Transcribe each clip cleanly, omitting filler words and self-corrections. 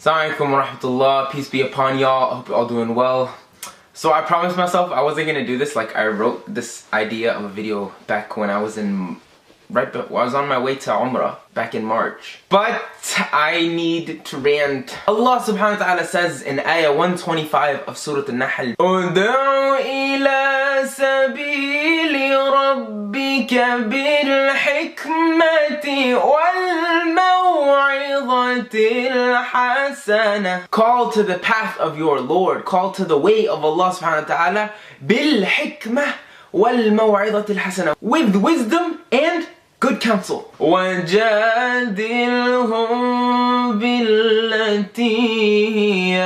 Assalamu alaikum wa rahmatullah, peace be upon y'all. I hope you're all doing well. So I promised myself I wasn't gonna do this. Like, I wrote this idea of a video back when I was on my way to Umrah back in March. But I need to rant. Allah subhanahu wa ta'ala says in ayah 125 of Surah Al-Nahl, "Ud'u ila sabili rabbika bil hikmati wal maw'izati al-hasana." Call to the path of your Lord, call to the way of Allah subhanahu wa ta'ala bil hikmah wal maw'izati al-hasana, with wisdom and good counsel. وَجَادِلْهُمْ بِالَّتِي هِيَ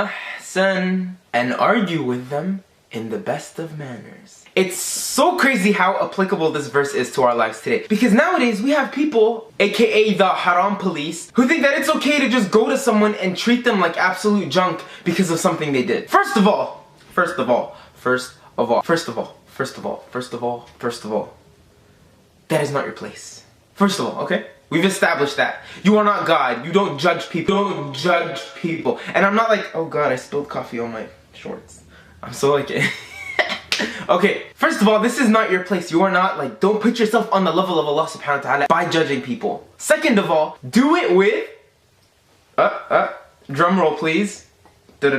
أَحْسَنُ, and argue with them in the best of manners. It's so crazy how applicable this verse is to our lives today. Because nowadays we have people, aka the Haram Police, who think that it's okay to just go to someone and treat them like absolute junk because of something they did. First of all, that is not your place. First of all, okay? We've established that. You are not God. You don't judge people. Don't judge people. And I'm not like, oh God, I spilled coffee on my shorts. I'm so like okay, first of all, this is not your place. You are not like, don't put yourself on the level of Allah subhanahu wa ta'ala by judging people. Second of all, do it with, drum roll please. Bil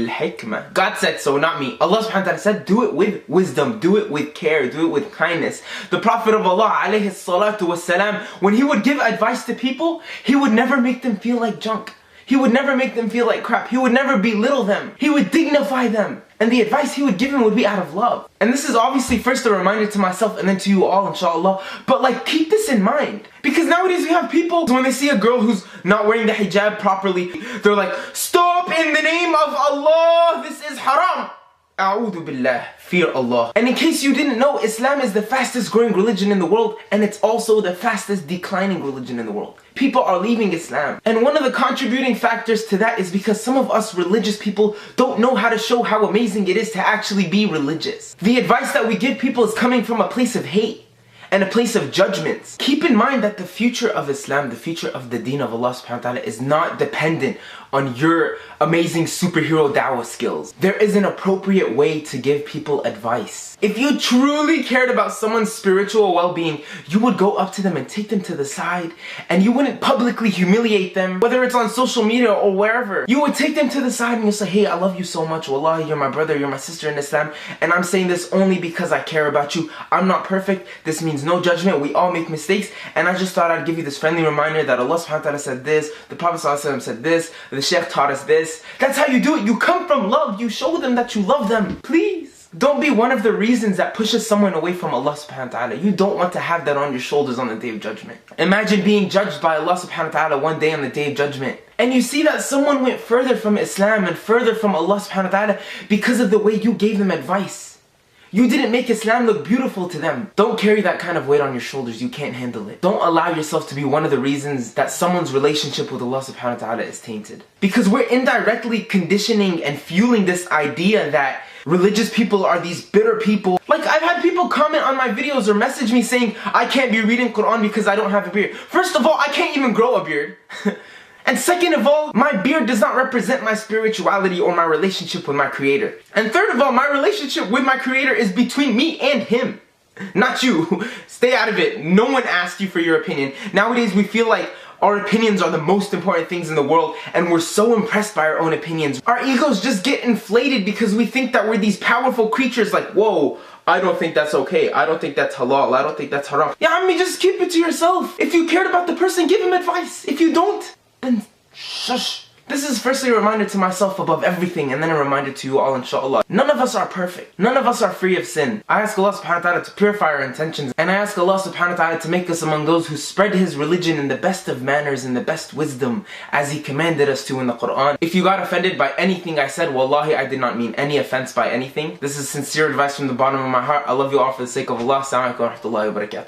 hikmah. God said so, not me. Allah subhanahu wa ta'ala said, do it with wisdom, do it with care, do it with kindness. The Prophet of Allah alayhi salatu wasalam, when he would give advice to people, he would never make them feel like junk. He would never make them feel like crap. He would never belittle them. He would dignify them. And the advice he would give them would be out of love. And this is obviously first a reminder to myself and then to you all, inshallah. But like, keep this in mind. Because nowadays we have people, when they see a girl who's not wearing the hijab properly, they're like, stop in the name of Allah, this is haram. A'udhu billah, fear Allah. And in case you didn't know, Islam is the fastest growing religion in the world, and it's also the fastest declining religion in the world. People are leaving Islam. And one of the contributing factors to that is because some of us religious people don't know how to show how amazing it is to actually be religious. The advice that we give people is coming from a place of hate and a place of judgments. Keep in mind that the future of Islam, the future of the deen of Allah subhanahu wa ta'ala is not dependent on your amazing superhero dawah skills. There is an appropriate way to give people advice. If you truly cared about someone's spiritual well-being, you would go up to them and take them to the side, and you wouldn't publicly humiliate them, whether it's on social media or wherever. You would take them to the side and you'll say, hey, I love you so much, wallahi, you're my brother, you're my sister in Islam, and I'm saying this only because I care about you. I'm not perfect, this means no judgment, we all make mistakes, and I just thought I'd give you this friendly reminder that Allah subhanahu wa ta'ala said this, the Prophet sallallahu alaihi wasallam said this, the Sheikh taught us this. That's how you do it. You come from love. You show them that you love them. Please. Don't be one of the reasons that pushes someone away from Allah subhanahu wa ta'ala. You don't want to have that on your shoulders on the day of judgment. Imagine being judged by Allah subhanahu wa ta'ala one day on the day of judgment, and you see that someone went further from Islam and further from Allah subhanahu wa ta'ala because of the way you gave them advice. You didn't make Islam look beautiful to them. Don't carry that kind of weight on your shoulders. You can't handle it. Don't allow yourself to be one of the reasons that someone's relationship with Allah subhanahu wa ta'ala is tainted. Because we're indirectly conditioning and fueling this idea that religious people are these bitter people. Like, I've had people comment on my videos or message me saying, I can't be reading Quran because I don't have a beard. First of all, I can't even grow a beard. And second of all, my beard does not represent my spirituality or my relationship with my Creator. And third of all, my relationship with my Creator is between me and Him, not you. Stay out of it. No one asked you for your opinion. Nowadays we feel like our opinions are the most important things in the world, and we're so impressed by our own opinions. Our egos just get inflated because we think that we're these powerful creatures like, whoa, I don't think that's okay. I don't think that's halal. I don't think that's haram. Yeah, I mean, just keep it to yourself. If you cared about the person, give him advice. If you don't, then shush. This is firstly a reminder to myself above everything, and then a reminder to you all, inshallah. None of us are perfect. None of us are free of sin. I ask Allah subhanahu wa ta'ala to purify our intentions, and I ask Allah subhanahu wa ta'ala to make us among those who spread His religion in the best of manners and the best wisdom, as He commanded us to in the Quran. If you got offended by anything I said, wallahi, I did not mean any offense by anything. This is sincere advice from the bottom of my heart. I love you all for the sake of Allah. Assalamu alaikum wa rahmatullahi wa barakatuh.